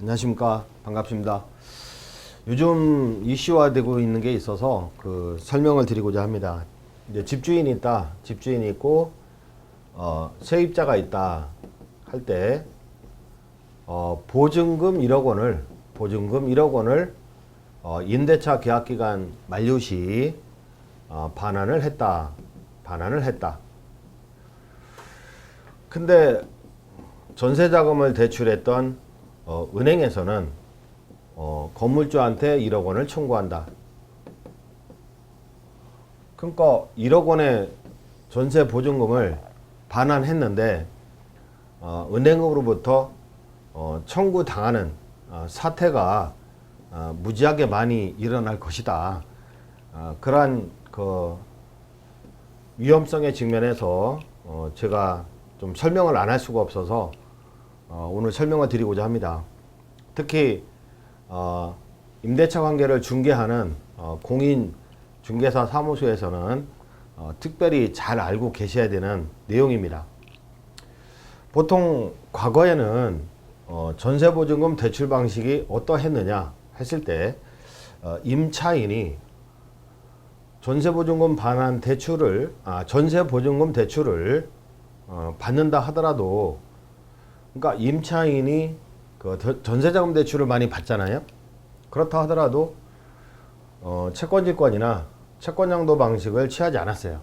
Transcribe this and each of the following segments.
안녕하십니까. 반갑습니다. 요즘 이슈화되고 있는 게 있어서 그 설명을 드리고자 합니다. 이제 집주인이 있다, 집주인이 있고 세입자가 있다 할 때 보증금 1억 원을 임대차 계약기간 만료 시 반환을 했다. 근데 전세자금을 대출했던 은행에서는 건물주한테 1억 원을 청구한다. 그러니까 1억 원의 전세 보증금을 반환했는데 은행으로부터 청구당하는 사태가 무지하게 많이 일어날 것이다. 그러한 그 위험성의 측면에서 제가 좀 설명을 안 할 수가 없어서 오늘 설명을 드리고자 합니다. 특히 임대차 관계를 중개하는 공인 중개사 사무소에서는 특별히 잘 알고 계셔야 되는 내용입니다. 보통 과거에는 전세보증금 대출 방식이 어떠했느냐 했을 때 임차인이 전세보증금 대출을 받는다 하더라도, 그러니까 임차인이 그 전세자금 대출을 많이 받잖아요. 그렇다 하더라도 채권질권이나 채권양도 방식을 취하지 않았어요.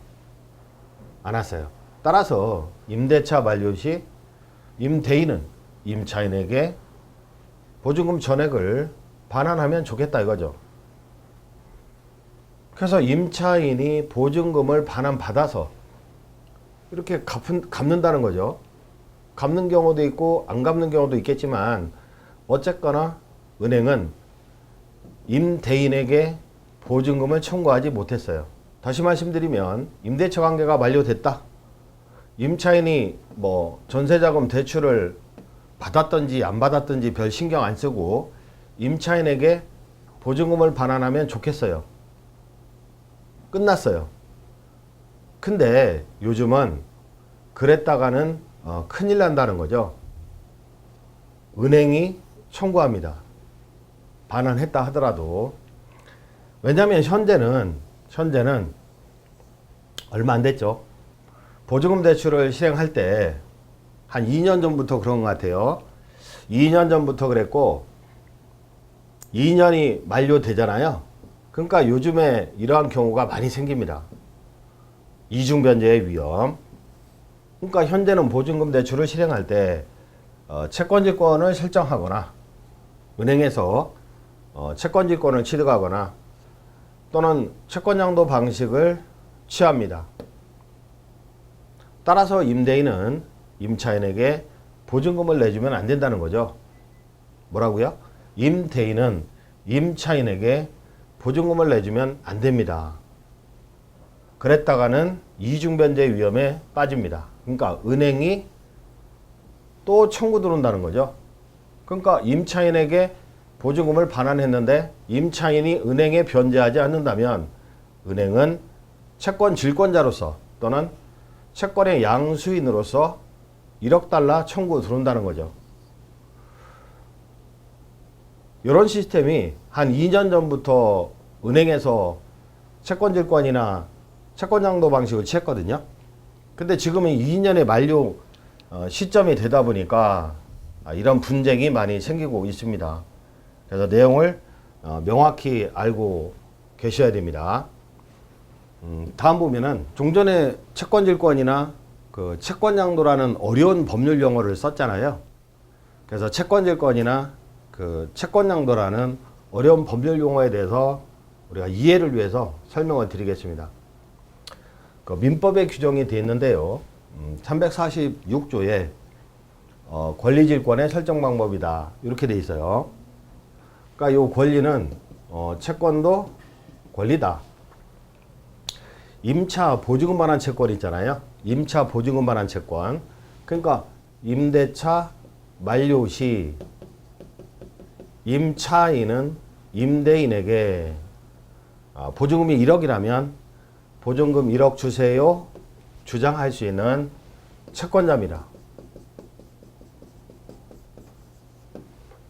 따라서 임대차 만료 시 임대인은 임차인에게 보증금 전액을 반환하면 좋겠다 이거죠. 그래서 임차인이 보증금을 반환받아서 이렇게 갚는다는 거죠. 갚는 경우도 있고 안 갚는 경우도 있겠지만 어쨌거나 은행은 임대인에게 보증금을 청구하지 못했어요. 다시 말씀드리면 임대차 관계가 만료됐다. 임차인이 뭐 전세자금 대출을 받았든지 안 받았든지 별 신경 안 쓰고 임차인에게 보증금을 반환하면 좋겠어요. 끝났어요. 근데 요즘은 그랬다가는 큰일 난다는 거죠. 은행이 청구합니다. 반환했다 하더라도. 왜냐하면 현재는 얼마 안 됐죠. 보증금 대출을 실행할 때 한 2년 전부터 그런 것 같아요. 2년 전부터 그랬고 2년이 만료되잖아요. 그러니까 요즘에 이러한 경우가 많이 생깁니다. 이중변제의 위험. 그러니까 현재는 보증금 대출을 실행할 때 채권질권을 설정하거나 은행에서 채권질권을 취득하거나 또는 채권양도 방식을 취합니다. 따라서 임대인은 임차인에게 보증금을 내주면 안 된다는 거죠. 뭐라고요? 임대인은 임차인에게 보증금을 내주면 안 됩니다. 그랬다가는 이중변제 위험에 빠집니다. 그러니까 은행이 또 청구 들어온다는 거죠. 그러니까 임차인에게 보증금을 반환했는데 임차인이 은행에 변제하지 않는다면 은행은 채권 질권자로서 또는 채권의 양수인으로서 1억 달러 청구 들어온다는 거죠. 이런 시스템이 한 2년 전부터 은행에서 채권질권이나 채권양도 방식을 취했거든요. 근데 지금은 2년의 만료 시점이 되다 보니까 이런 분쟁이 많이 생기고 있습니다. 그래서 내용을 명확히 알고 계셔야 됩니다. 다음 보면은 종전에 채권질권이나 그 채권양도라는 어려운 법률 용어를 썼잖아요. 그래서 채권질권이나 그 채권양도라는 어려운 법률 용어에 대해서 우리가 이해를 위해서 설명을 드리겠습니다. 그 민법에 규정이 되어 있는데요. 346조에 권리질권의 설정 방법이다 이렇게 되어 있어요. 그러니까 이 권리는 채권도 권리다. 임차 보증금 반환 채권 있잖아요. 임차 보증금 반환 채권. 그러니까 임대차 만료 시 임차인은 임대인에게 보증금이 1억이라면 보증금 1억 주세요 주장할 수 있는 채권자입니다.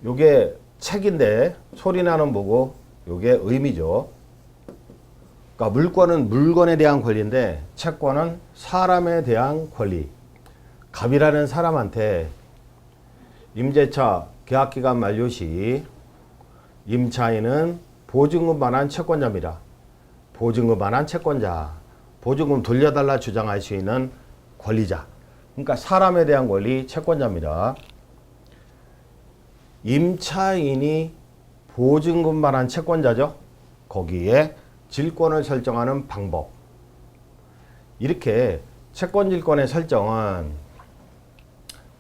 요게 책인데 소리나는 뭐고 요게 의미죠. 그러니까 물권은 물건에 대한 권리인데 채권은 사람에 대한 권리. 갑이라는 사람한테 임대차 계약기간 만료 시 임차인은 보증금만한 채권자입니다. 보증금만한 채권자. 보증금 돌려달라 주장할 수 있는 권리자. 그러니까 사람에 대한 권리 채권자입니다. 임차인이 보증금만한 채권자죠. 거기에 질권을 설정하는 방법. 이렇게 채권질권의 설정은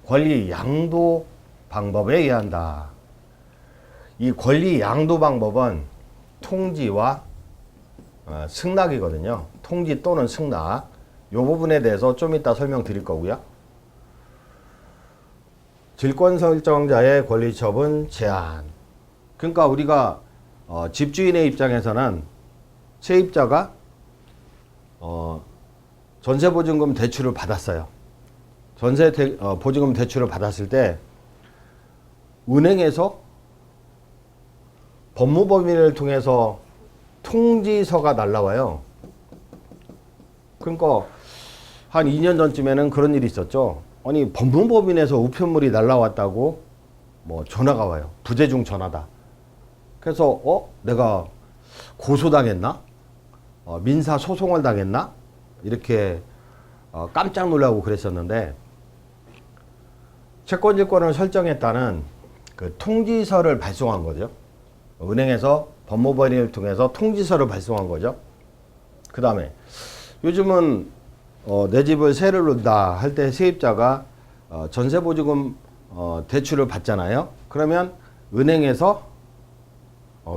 권리 양도 방법에 의한다. 이 권리 양도 방법은 통지와 승낙이거든요. 통지 또는 승낙. 이 부분에 대해서 좀 이따 설명드릴 거고요. 질권 설정자의 권리 처분 제한. 그러니까 우리가 집주인의 입장에서는 세입자가 전세보증금 대출을 받았어요. 보증금 대출을 받았을 때 은행에서 법무법인을 통해서 통지서가 날라와요. 그러니까 한 2년 전쯤에는 그런 일이 있었죠. 아니 법무법인에서 우편물이 날라왔다고 뭐 전화가 와요. 부재중 전화다. 그래서 내가 고소당했나? 민사 소송을 당했나? 이렇게 깜짝 놀라고 그랬었는데 채권질권을 설정했다는 그 통지서를 발송한 거죠. 은행에서 법무법인을 통해서 통지서를 발송한 거죠. 그 다음에 요즘은 내 집을 세를 놓는다 할 때 세입자가 전세보증금 대출을 받잖아요. 그러면 은행에서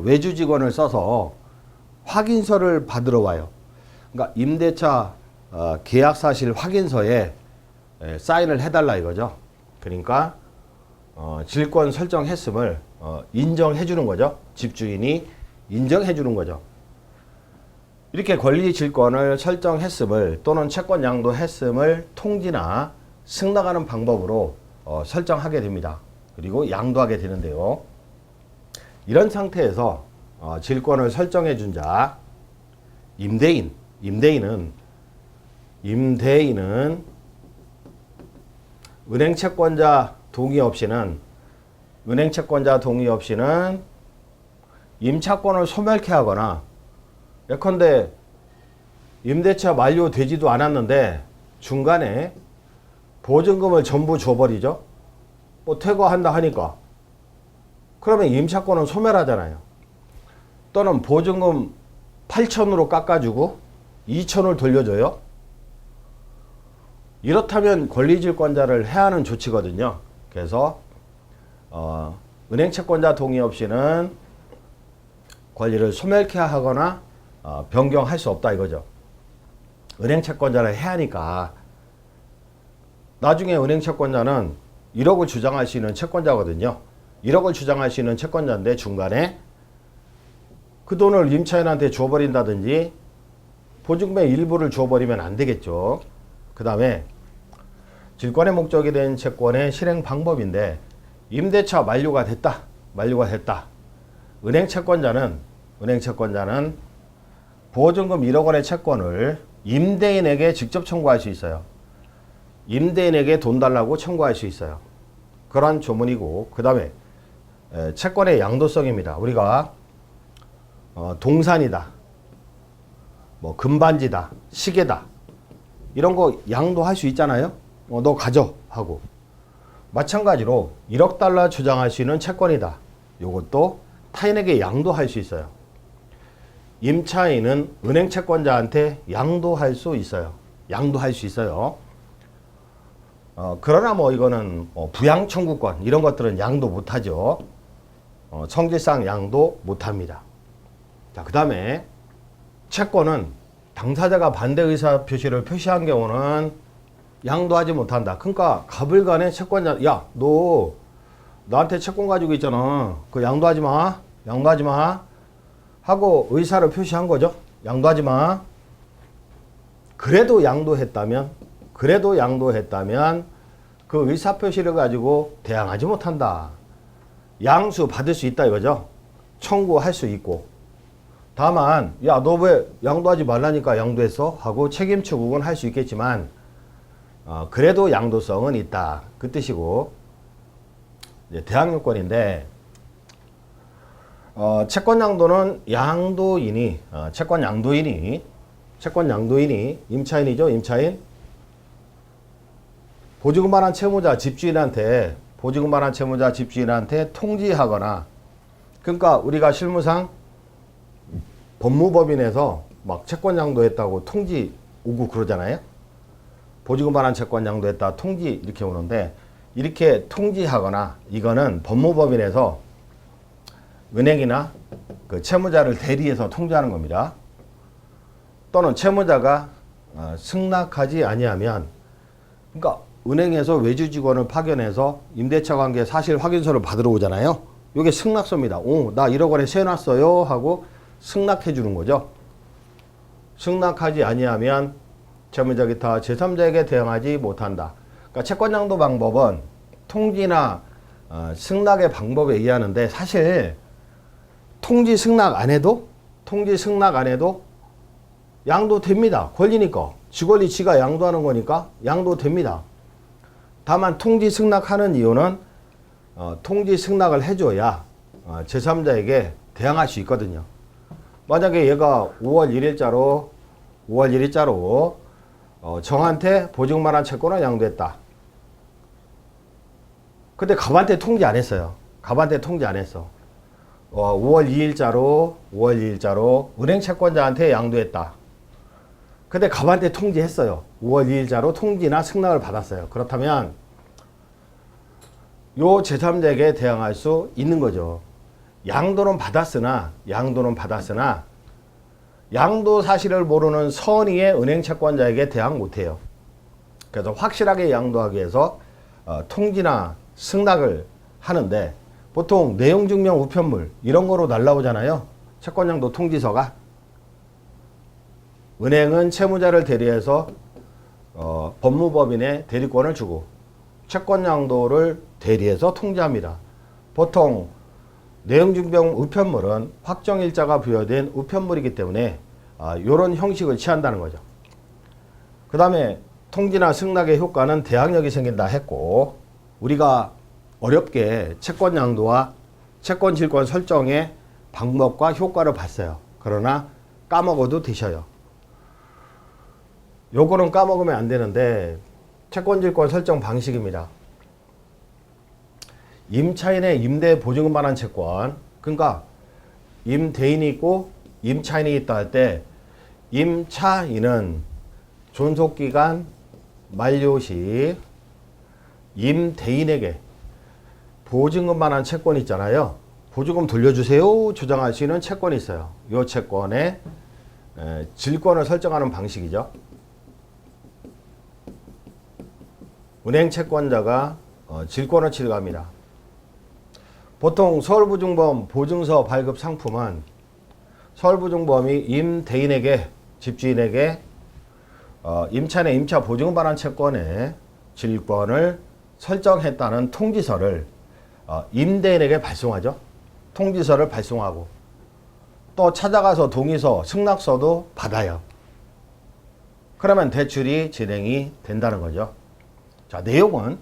외주 직원을 써서 확인서를 받으러 와요. 그러니까 임대차 계약사실 확인서에 사인을 해달라 이거죠. 그러니까 질권 설정했음을 인정해 주는 거죠. 집주인이 인정해 주는 거죠. 이렇게 권리 질권을 설정했음을 또는 채권 양도했음을 통지나 승낙하는 방법으로 설정하게 됩니다. 그리고 양도하게 되는데요. 이런 상태에서 질권을 설정해 준 자 임대인은 은행 채권자 동의 없이는 임차권을 소멸케 하거나 예컨대 임대차 만료되지도 않았는데 중간에 보증금을 전부 줘버리죠. 뭐 퇴거한다 하니까 그러면 임차권은 소멸하잖아요. 또는 보증금 8천으로 깎아주고 2천을 돌려줘요. 이렇다면 권리질권자를 해하는 조치거든요. 그래서 은행 채권자 동의 없이는 권리를 소멸케 하거나 변경할 수 없다 이거죠. 은행 채권자를 해하니까 나중에 은행 채권자는 1억을 주장할 수 있는 채권자거든요. 1억을 주장할 수 있는 채권자인데 중간에 그 돈을 임차인한테 줘버린다든지 보증금의 일부를 줘버리면 안 되겠죠. 그 다음에 질권의 목적이 된 채권의 실행 방법인데 임대차 만료가 됐다. 은행 채권자는 보증금 1억 원의 채권을 임대인에게 직접 청구할 수 있어요. 임대인에게 돈 달라고 청구할 수 있어요. 그런 조문이고 그 다음에 채권의 양도성입니다. 우리가 동산이다, 뭐 금반지다, 시계다 이런 거 양도할 수 있잖아요. 너 가져 하고 마찬가지로 1억 달러 주장할 수 있는 채권이다. 이것도 타인에게 양도할 수 있어요. 임차인은 은행 채권자한테 양도할 수 있어요. 그러나 뭐 이거는 부양 청구권 이런 것들은 양도 못하죠. 성질상 양도 못합니다. 자, 그 다음에 채권은 당사자가 반대 의사 표시를 표시한 경우는 양도하지 못한다. 그러니까 가불간의 채권자, 야, 너 나한테 채권 가지고 있잖아. 그거 양도하지 마 하고 의사를 표시한 거죠. 양도하지 마. 그래도 양도했다면 그 의사 표시를 가지고 대항하지 못한다. 양수 받을 수 있다 이거죠. 청구할 수 있고. 다만 야 너 왜 양도하지 말라니까 양도했어? 하고 책임 추궁은 할 수 있겠지만 그래도 양도성은 있다. 그 뜻이고 이제 대항 요건인데 채권 양도는 양도인이 채권 양도인이 임차인이죠. 임차인 보증금 반환 채무자 집주인한테 통지하거나 그러니까 우리가 실무상 법무법인에서 막 채권 양도했다고 통지 오고 그러잖아요. 보증금 반환 채권 양도했다 통지 이렇게 오는데 이렇게 통지하거나 이거는 법무법인에서 은행이나 그 채무자를 대리해서 통지하는 겁니다. 또는 채무자가 승낙하지 아니하면 그러니까 은행에서 외주 직원을 파견해서 임대차 관계 사실 확인서를 받으러 오잖아요. 이게 승낙서입니다. 오, 나 1억 원에 세워놨어요 하고 승낙해 주는 거죠. 승낙하지 아니하면 채무자 기타 제3자에게 대응하지 못한다. 그러니까 채권 양도 방법은 통지나 승낙의 방법에 의하는데 사실 통지 승낙 안 해도 양도됩니다. 권리니까. 지 권리 지가 양도하는 거니까 양도됩니다. 다만 통지 승낙하는 이유는 통지 승낙을 해줘야 제3자에게 대항할 수 있거든요. 만약에 얘가 5월 1일자로 정한테 보증금 반환 채권을 양도했다. 근데 갑한테 통지 안 했어요. 5월 2일자로 은행 채권자한테 양도했다. 근데 갑한테 통지했어요. 5월 2일자로 통지나 승낙을 받았어요. 그렇다면 요 제3자에게 대항할 수 있는 거죠. 양도는 받았으나 양도 사실을 모르는 선의의 은행 채권자에게 대항 못해요. 그래서 확실하게 양도하기 위해서 통지나 승낙을 하는데 보통 내용증명 우편물 이런 거로 날라오잖아요. 채권양도 통지서가. 은행은 채무자를 대리해서 법무법인에 대리권을 주고 채권양도를 대리해서 통지합니다. 보통 내용증명 우편물은 확정일자가 부여된 우편물이기 때문에 이런 형식을 취한다는 거죠. 그 다음에 통지나 승낙의 효과는 대항력이 생긴다 했고 우리가 어렵게 채권양도와 채권질권 설정의 방법과 효과를 봤어요. 그러나 까먹어도 되셔요. 요거는 까먹으면 안 되는데 채권질권 설정 방식입니다. 임차인의 임대 보증금 반환 채권 그러니까 임대인이 있고 임차인이 있다 할 때 임차인은 존속기간 만료 시 임대인에게 보증금 반환 채권이 있잖아요. 보증금 돌려주세요 주장할 수 있는 채권이 있어요. 이 채권의 질권을 설정하는 방식이죠. 은행 채권자가 질권을 취득합니다. 보통 서울부중범 보증서 발급 상품은 서울부중범이 임대인에게 집주인에게 임차인의 임차 보증금 반환 채권의 질권을 설정했다는 통지서를 임대인에게 발송하죠. 통지서를 발송하고 또 찾아가서 동의서, 승낙서도 받아요. 그러면 대출이 진행이 된다는 거죠. 자, 내용은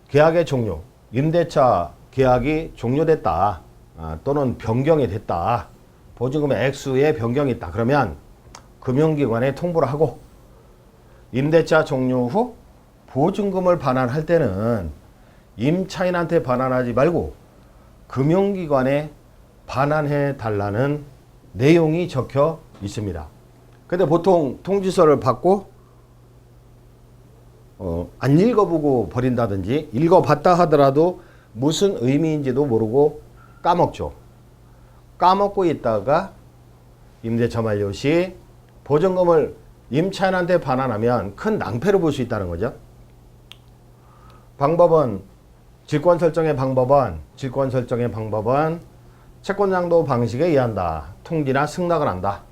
계약의 종료, 임대차 계약이 종료됐다 또는 변경이 됐다. 보증금의 액수의 변경이 있다. 그러면 금융기관에 통보를 하고 임대차 종료 후 보증금을 반환할 때는 임차인한테 반환하지 말고 금융기관에 반환해 달라는 내용이 적혀 있습니다. 근데 보통 통지서를 받고 안 읽어보고 버린다든지 읽어봤다 하더라도 무슨 의미인지도 모르고 까먹죠. 까먹고 있다가 임대차 만료 시 보증금을 임차인한테 반환하면 큰 낭패를 볼 수 있다는 거죠. 방법은 질권 설정의 방법은 채권양도 방식에 의한다. 통지나 승낙을 한다.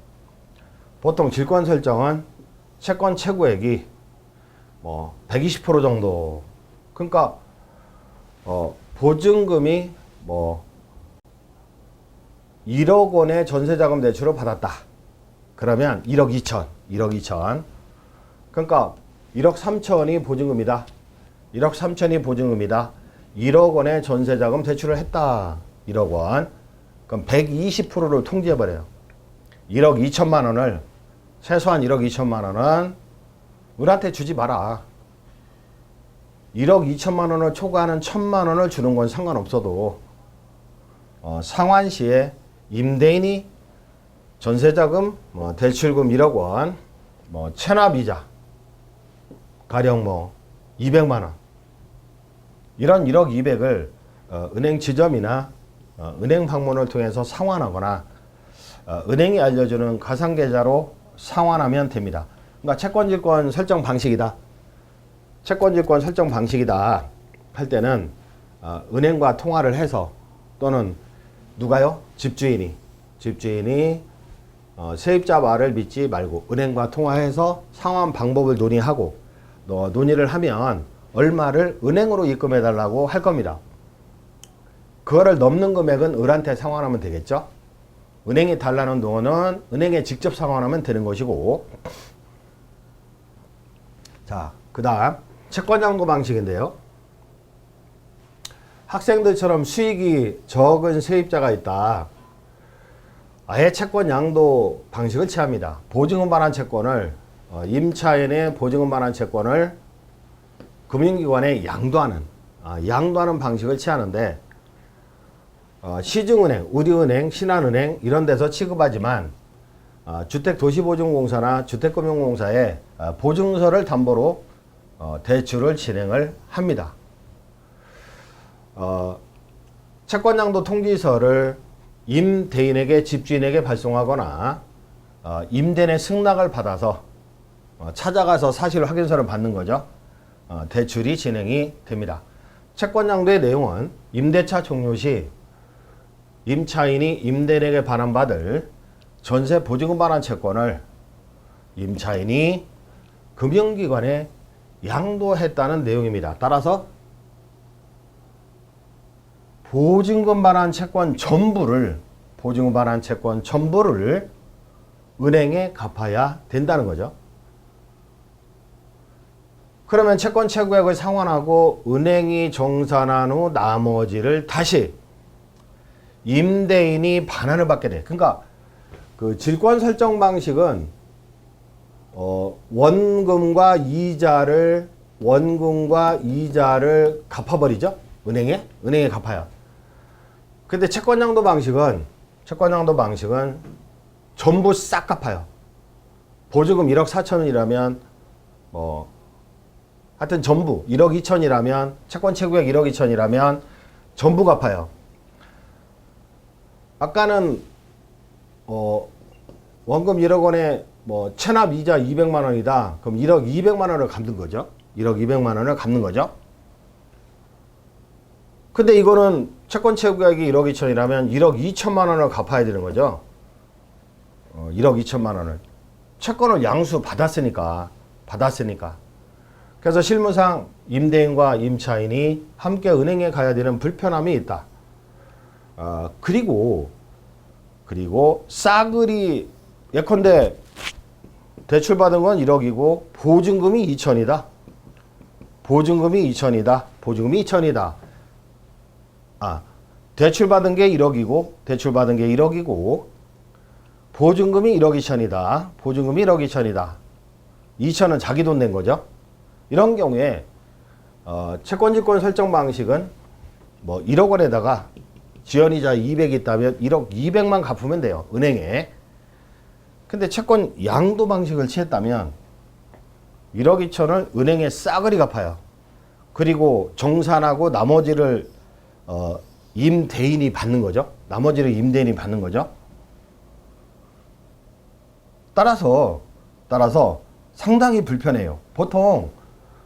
보통 질권 설정은 채권 최고액이 120% 정도. 그러니까 보증금이 뭐 1억 원의 전세자금 대출을 받았다. 그러면 1억 2천. 그러니까 1억 3천이 보증금이다. 1억 3천이 보증금이다. 1억 원의 전세자금 대출을 했다. 1억 원. 그럼 120%를 통지해버려요. 1억 2천만 원을, 최소한 1억 2천만 원은 을한테 주지 마라. 1억 2천만 원을 초과하는 1,000만 원을 주는 건 상관없어도 상환시에 임대인이 전세자금, 대출금 1억 원, 체납이자 가령 200만 원, 이런 1억 200을 은행 지점이나 은행 방문을 통해서 상환하거나 은행이 알려주는 가상계좌로 상환하면 됩니다. 그러니까 채권질권 설정 방식이다. 채권질권 설정 방식이다 할 때는 은행과 통화를 해서, 또는 누가요? 집주인이 세입자 말을 믿지 말고 은행과 통화해서 상환 방법을 논의하고, 논의를 하면 얼마를 은행으로 입금해 달라고 할 겁니다. 그거를 넘는 금액은 을한테 상환하면 되겠죠. 은행이 달라는 돈은 은행에 직접 상환하면 되는 것이고. 자, 그 다음 채권양도 방식인데요. 학생들처럼 수익이 적은 세입자가 있다. 아예 채권양도 방식을 취합니다. 보증금 반환 채권을, 임차인의 보증금 반환 채권을 금융기관에 양도하는 방식을 취하는데, 시중은행, 우리은행, 신한은행 이런 데서 취급하지만 주택도시보증공사나 주택금융공사에 보증서를 담보로 대출을 진행을 합니다. 채권양도 통지서를 임대인에게, 집주인에게 발송하거나 임대인의 승낙을 받아서 찾아가서 사실 확인서를 받는 거죠. 대출이 진행이 됩니다. 채권양도의 내용은 임대차 종료 시 임차인이 임대인에게 반환받을 전세 보증금 반환 채권을 임차인이 금융기관에 양도했다는 내용입니다. 따라서 보증금 반환 채권 전부를 은행에 갚아야 된다는 거죠. 그러면 채권 채구액을 상환하고 은행이 정산한 후 나머지를 다시 임대인이 반환을 받게 돼. 그러니까 그 질권 설정 방식은 원금과 이자를 갚아버리죠. 은행에 갚아요. 근데 채권양도 방식은 전부 싹 갚아요. 보증금 1억 4천이라면 하여튼 전부 1억 2천이라면, 채권 채구액 1억 2천이라면 전부 갚아요. 아까는 원금 1억 원에 체납 이자 200만 원이다. 그럼 1억 200만 원을 갚는 거죠. 1억 200만 원을 갚는 거죠. 근데 이거는 채권 채구액이 1억 2천이라면 1억 2천만 원을 갚아야 되는 거죠. 1억 2천만 원을. 채권을 양수 받았으니까. 그래서 실무상 임대인과 임차인이 함께 은행에 가야 되는 불편함이 있다. 그리고 싸그리 예컨대 대출받은 건 1억이고 보증금이 2천이다. 대출받은 게 1억이고 보증금이 1억 2천이다. 2천은 자기 돈 낸 거죠. 이런 경우에 채권질권 설정 방식은 1억 원에다가 지연이자 200이 있다면 1억 200만 갚으면 돼요. 은행에. 근데 채권 양도 방식을 취했다면 1억 2천을 은행에 싸그리 갚아요. 그리고 정산하고 나머지를 임대인이 받는 거죠. 따라서 상당히 불편해요. 보통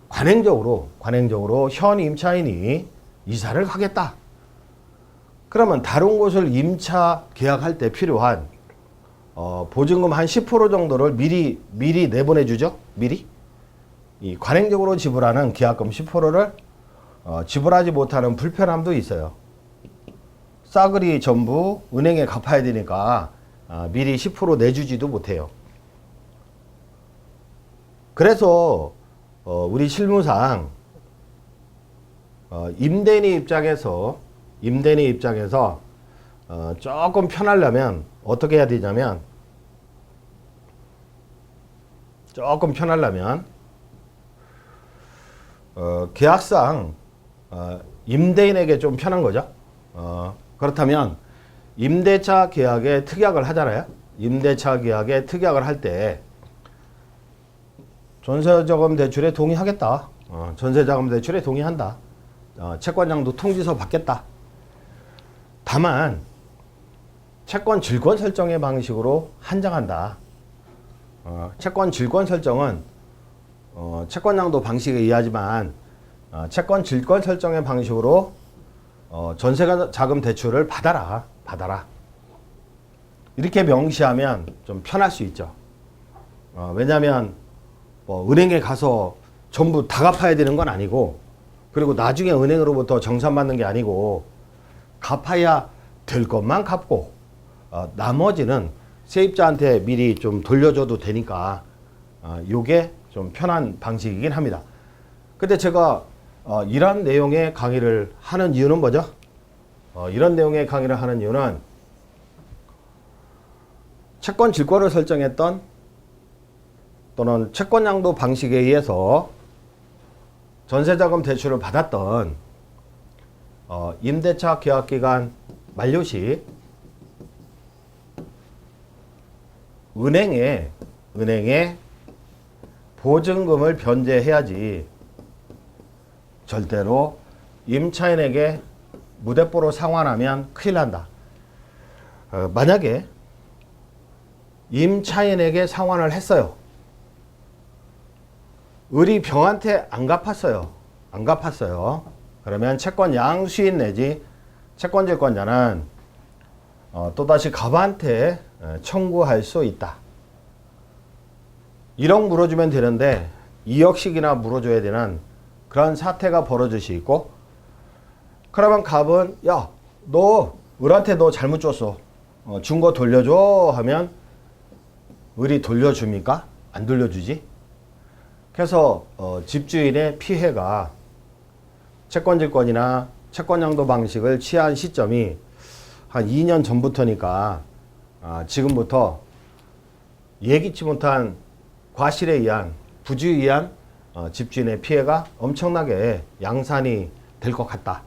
관행적으로 현 임차인이 이사를 가겠다. 그러면 다른 곳을 임차 계약할 때 필요한 보증금 한 10% 정도를 미리 내보내 주죠. 이 관행적으로 지불하는 계약금 10%를 지불하지 못하는 불편함도 있어요. 싸그리 전부 은행에 갚아야 되니까 미리 10% 내주지도 못해요. 그래서 우리 실무상 임대인의 입장에서 조금 편하려면 어떻게 해야 되냐면, 계약상 임대인에게 좀 편한 거죠. 그렇다면 임대차 계약에 특약을 하잖아요. 임대차 계약에 특약을 할 때 전세자금 대출에 동의하겠다. 전세자금 대출에 동의한다. 채권장도 통지서 받겠다. 다만 채권 질권 설정의 방식으로 한정한다. 채권 질권 설정은 채권량도 방식에 의하지만 채권 질권 설정의 방식으로 전세자금 대출을 받아라. 이렇게 명시하면 좀 편할 수 있죠. 왜냐하면 은행에 가서 전부 다 갚아야 되는 건 아니고, 그리고 나중에 은행으로부터 정산받는 게 아니고, 갚아야 될 것만 갚고 나머지는 세입자한테 미리 좀 돌려줘도 되니까 요게 좀 편한 방식이긴 합니다. 근데 제가 이런 내용의 강의를 하는 이유는 뭐죠? 이런 내용의 강의를 하는 이유는 채권 질권을 설정했던 또는 채권양도 방식에 의해서 전세자금 대출을 받았던 임대차 계약기간 만료 시 은행에 보증금을 변제해야지 절대로 임차인에게 무대뽀로 상환하면 큰일 난다. 만약에 임차인에게 상환을 했어요. 을이 병한테 안 갚았어요. 그러면 채권 양수인 내지 채권질권자는 또다시 갑한테 청구할 수 있다. 1억 물어주면 되는데 2억씩이나 물어줘야 되는 그런 사태가 벌어질 수 있고, 그러면 갑은 야, 너 을한테 너 잘못 줬어. 준 거 돌려줘 하면 을이 돌려줍니까? 안 돌려주지. 그래서 집주인의 피해가 채권질권이나 채권양도 방식을 취한 시점이 한 2년 전부터니까 지금부터 예기치 못한 과실에 의한 부주의에 의한 집주인의 피해가 엄청나게 양산이 될 것 같다.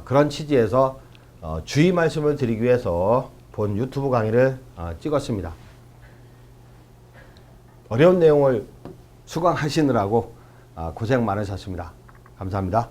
그런 취지에서 주의 말씀을 드리기 위해서 본 유튜브 강의를 찍었습니다. 어려운 내용을 수강하시느라고 고생 많으셨습니다. 감사합니다.